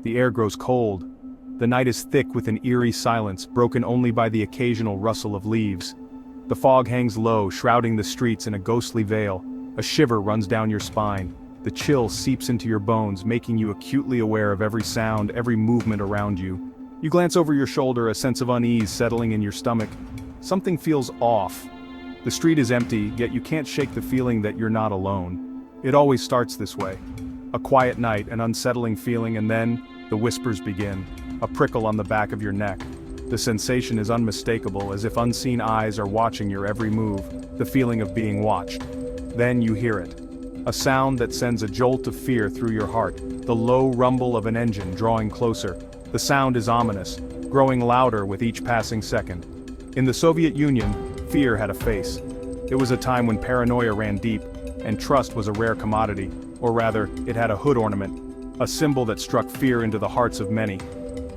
The air grows cold. The night is thick with an eerie silence, broken only by the occasional rustle of leaves. The fog hangs low, shrouding the streets in a ghostly veil. A shiver runs down your spine. The chill seeps into your bones, making you acutely aware of every sound, every movement around you. You glance over your shoulder, a sense of unease settling in your stomach. Something feels off. The street is empty, yet you can't shake the feeling that you're not alone. It always starts this way. A quiet night, an unsettling feeling, and then, the whispers begin. A prickle on the back of your neck. The sensation is unmistakable, as if unseen eyes are watching your every move, the feeling of being watched. Then you hear it. A sound that sends a jolt of fear through your heart, the low rumble of an engine drawing closer. The sound is ominous, growing louder with each passing second. In the Soviet Union, fear had a face. It was a time when paranoia ran deep, and trust was a rare commodity, or rather, it had a hood ornament, a symbol that struck fear into the hearts of many.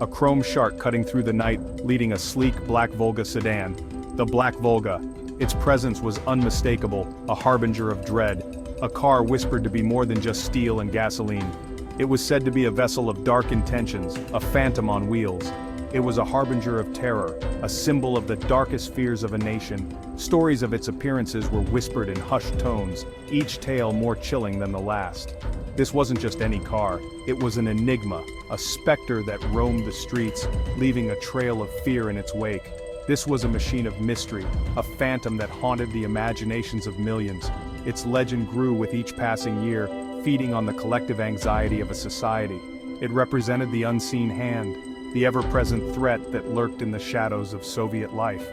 A chrome shark cutting through the night, leading a sleek Black Volga sedan. The Black Volga. Its presence was unmistakable, a harbinger of dread. A car whispered to be more than just steel and gasoline. It was said to be a vessel of dark intentions, a phantom on wheels. It was a harbinger of terror, a symbol of the darkest fears of a nation. Stories of its appearances were whispered in hushed tones, each tale more chilling than the last. This wasn't just any car, it was an enigma, a specter that roamed the streets, leaving a trail of fear in its wake. This was a machine of mystery, a phantom that haunted the imaginations of millions. Its legend grew with each passing year, feeding on the collective anxiety of a society. It represented the unseen hand, the ever-present threat that lurked in the shadows of Soviet life.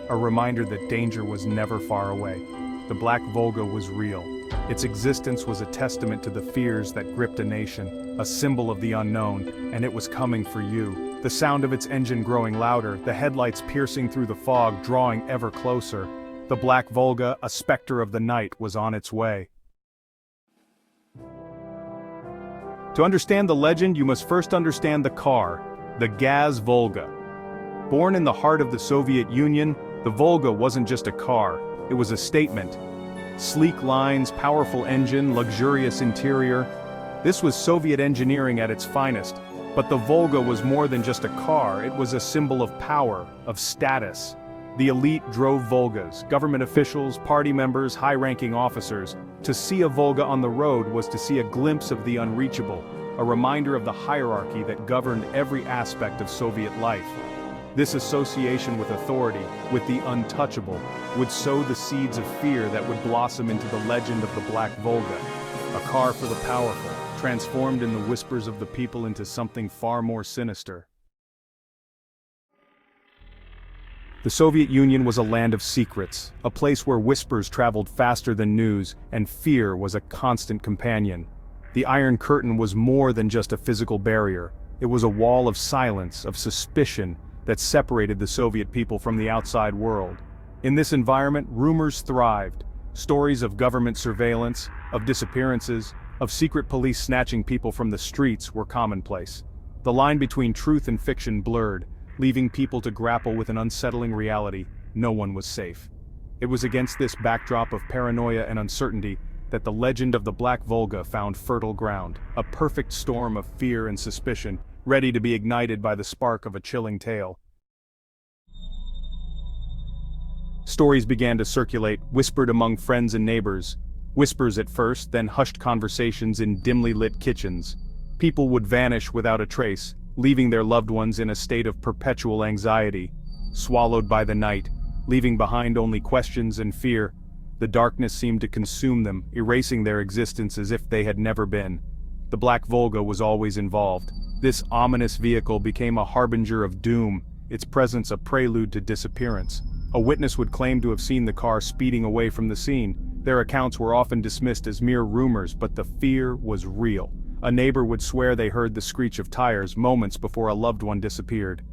A reminder that danger was never far away. The Black Volga was real. Its existence was a testament to the fears that gripped a nation, a symbol of the unknown, and it was coming for you. The sound of its engine growing louder, the headlights piercing through the fog, drawing ever closer. The Black Volga, a specter of the night, was on its way. To understand the legend, you must first understand the car, the Gaz Volga. Born in the heart of the Soviet Union, the Volga wasn't just a car, it was a statement. Sleek lines, powerful engine, luxurious interior. This was Soviet engineering at its finest. But the Volga was more than just a car, it was a symbol of power, of status. The elite drove Volgas, government officials, party members, high-ranking officers. To see a Volga on the road was to see a glimpse of the unreachable, a reminder of the hierarchy that governed every aspect of Soviet life. This association with authority, with the untouchable, would sow the seeds of fear that would blossom into the legend of the Black Volga, a car for the powerful, transformed in the whispers of the people into something far more sinister. The Soviet Union was a land of secrets, a place where whispers traveled faster than news, and fear was a constant companion. The Iron Curtain was more than just a physical barrier. It was a wall of silence, of suspicion, that separated the Soviet people from the outside world. In this environment, rumors thrived. Stories of government surveillance, of disappearances, of secret police snatching people from the streets were commonplace. The line between truth and fiction blurred, leaving people to grapple with an unsettling reality: no one was safe. It was against this backdrop of paranoia and uncertainty that the legend of the Black Volga found fertile ground, a perfect storm of fear and suspicion, ready to be ignited by the spark of a chilling tale. Stories began to circulate, whispered among friends and neighbors. Whispers at first, then hushed conversations in dimly lit kitchens. People would vanish without a trace, leaving their loved ones in a state of perpetual anxiety, swallowed by the night, leaving behind only questions and fear. The darkness seemed to consume them, erasing their existence as if they had never been. The Black Volga was always involved. This ominous vehicle became a harbinger of doom, its presence a prelude to disappearance. A witness would claim to have seen the car speeding away from the scene. Their accounts were often dismissed as mere rumors, but the fear was real. A neighbor would swear they heard the screech of tires moments before a loved one disappeared.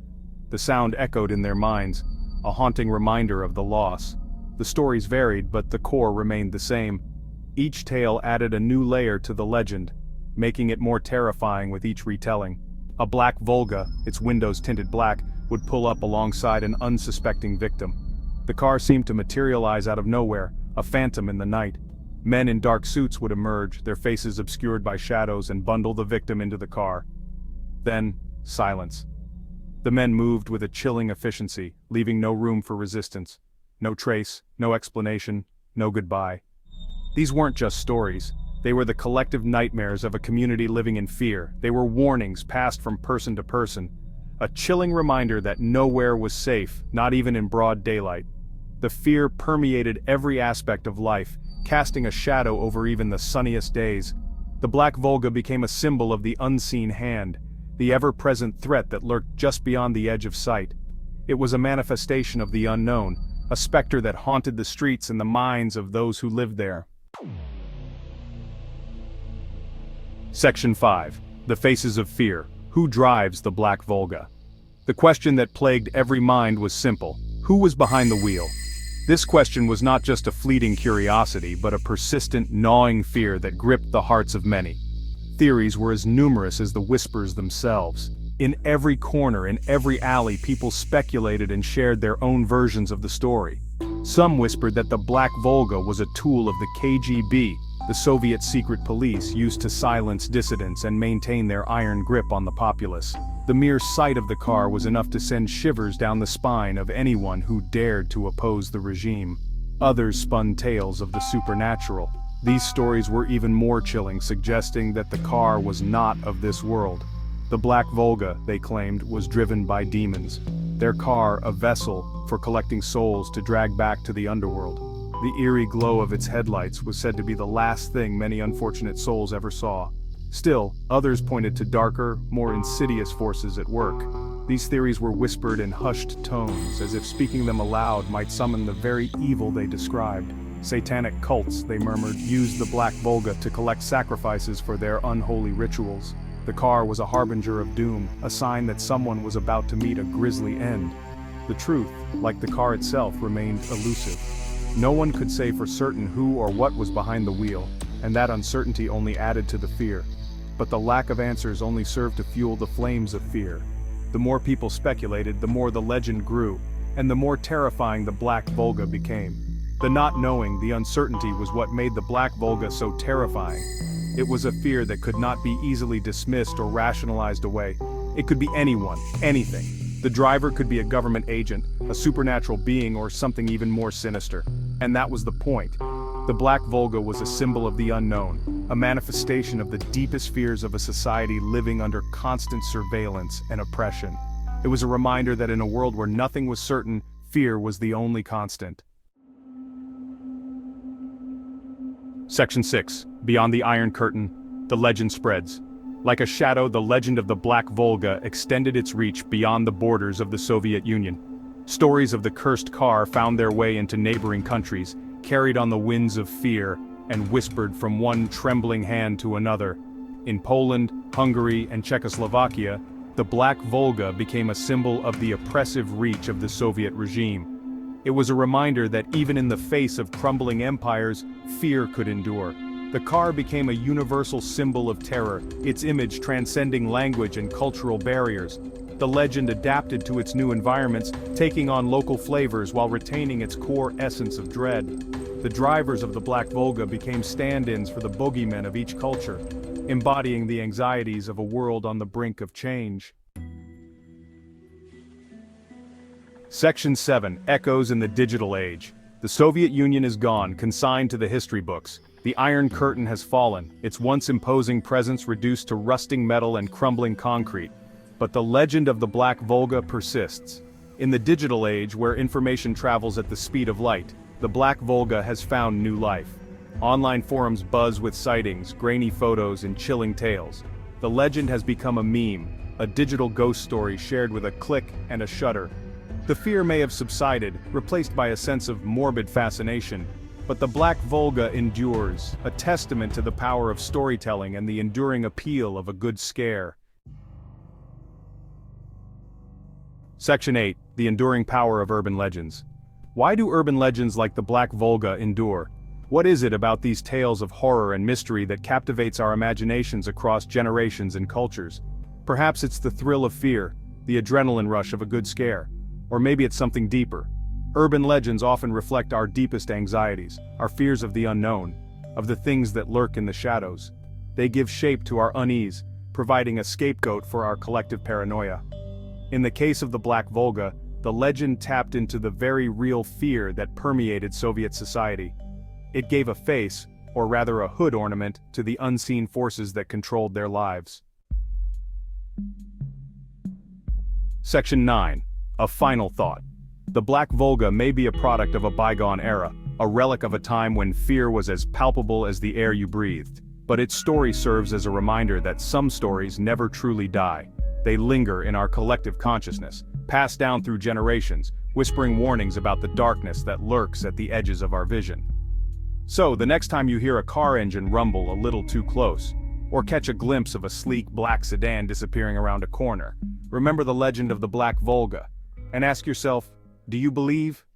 The sound echoed in their minds, a haunting reminder of the loss. The stories varied, but the core remained the same. Each tale added a new layer to the legend, making it more terrifying with each retelling. A Black Volga, its windows tinted black, would pull up alongside an unsuspecting victim. The car seemed to materialize out of nowhere, a phantom in the night. Men in dark suits would emerge, their faces obscured by shadows, and bundle the victim into the car. Then, silence. The men moved with a chilling efficiency, leaving no room for resistance. No trace, no explanation, no goodbye. These weren't just stories. They were the collective nightmares of a community living in fear. They were warnings passed from person to person. A chilling reminder that nowhere was safe, not even in broad daylight. The fear permeated every aspect of life, casting a shadow over even the sunniest days. The Black Volga became a symbol of the unseen hand, the ever-present threat that lurked just beyond the edge of sight. It was a manifestation of the unknown, a specter that haunted the streets and the minds of those who lived there. Section 5. The Faces of Fear. Who drives the Black Volga? The question that plagued every mind was simple. Who was behind the wheel? This question was not just a fleeting curiosity, but a persistent, gnawing fear that gripped the hearts of many. Theories were as numerous as the whispers themselves. In every corner, in every alley, people speculated and shared their own versions of the story. Some whispered that the Black Volga was a tool of the KGB, the Soviet secret police used to silence dissidents and maintain their iron grip on the populace. The mere sight of the car was enough to send shivers down the spine of anyone who dared to oppose the regime. Others spun tales of the supernatural. These stories were even more chilling, suggesting that the car was not of this world. The Black Volga, they claimed, was driven by demons. Their car, a vessel for collecting souls to drag back to the underworld. The eerie glow of its headlights was said to be the last thing many unfortunate souls ever saw. Still, others pointed to darker, more insidious forces at work. These theories were whispered in hushed tones, as if speaking them aloud might summon the very evil they described. Satanic cults, they murmured, used the Black Volga to collect sacrifices for their unholy rituals. The car was a harbinger of doom, a sign that someone was about to meet a grisly end. The truth, like the car itself, remained elusive. No one could say for certain who or what was behind the wheel, and that uncertainty only added to the fear. But the lack of answers only served to fuel the flames of fear. The more people speculated, the more the legend grew, and the more terrifying the Black Volga became. The not knowing, the uncertainty was what made the Black Volga so terrifying. It was a fear that could not be easily dismissed or rationalized away. It could be anyone, anything. The driver could be a government agent, a supernatural being, or something even more sinister. And that was the point. The Black Volga was a symbol of the unknown, a manifestation of the deepest fears of a society living under constant surveillance and oppression. It was a reminder that in a world where nothing was certain, fear was the only constant. Section 6. Beyond the Iron Curtain, the legend spreads. Like a shadow, the legend of the Black Volga extended its reach beyond the borders of the Soviet Union. Stories of the cursed car found their way into neighboring countries, carried on the winds of fear, and whispered from one trembling hand to another. In Poland, Hungary, and Czechoslovakia, the Black Volga became a symbol of the oppressive reach of the Soviet regime. It was a reminder that even in the face of crumbling empires, fear could endure. The car became a universal symbol of terror, its image transcending language and cultural barriers. The legend adapted to its new environments, taking on local flavors while retaining its core essence of dread. The drivers of the Black Volga became stand-ins for the bogeymen of each culture, embodying the anxieties of a world on the brink of change. Section 7. Echoes in the Digital Age. The Soviet Union is gone, consigned to the history books. The Iron Curtain has fallen, its once imposing presence reduced to rusting metal and crumbling concrete. But the legend of the Black Volga persists. In the digital age, where information travels at the speed of light, the Black Volga has found new life. Online forums buzz with sightings, grainy photos, and chilling tales. The legend has become a meme, a digital ghost story shared with a click and a shudder. The fear may have subsided, replaced by a sense of morbid fascination, but the Black Volga endures, a testament to the power of storytelling and the enduring appeal of a good scare. Section 8. The enduring power of urban legends. Why do urban legends like the Black Volga endure? What is it about these tales of horror and mystery that captivates our imaginations across generations and cultures? Perhaps it's the thrill of fear, the adrenaline rush of a good scare. Or maybe it's something deeper. Urban legends often reflect our deepest anxieties, our fears of the unknown, of the things that lurk in the shadows. They give shape to our unease, providing a scapegoat for our collective paranoia. In the case of the Black Volga, the legend tapped into the very real fear that permeated Soviet society. It gave a face, or rather a hood ornament, to the unseen forces that controlled their lives. Section 9. A final thought. The Black Volga may be a product of a bygone era, a relic of a time when fear was as palpable as the air you breathed. But its story serves as a reminder that some stories never truly die. They linger in our collective consciousness, passed down through generations, whispering warnings about the darkness that lurks at the edges of our vision. So, the next time you hear a car engine rumble a little too close, or catch a glimpse of a sleek black sedan disappearing around a corner, remember the legend of the Black Volga, and ask yourself, do you believe?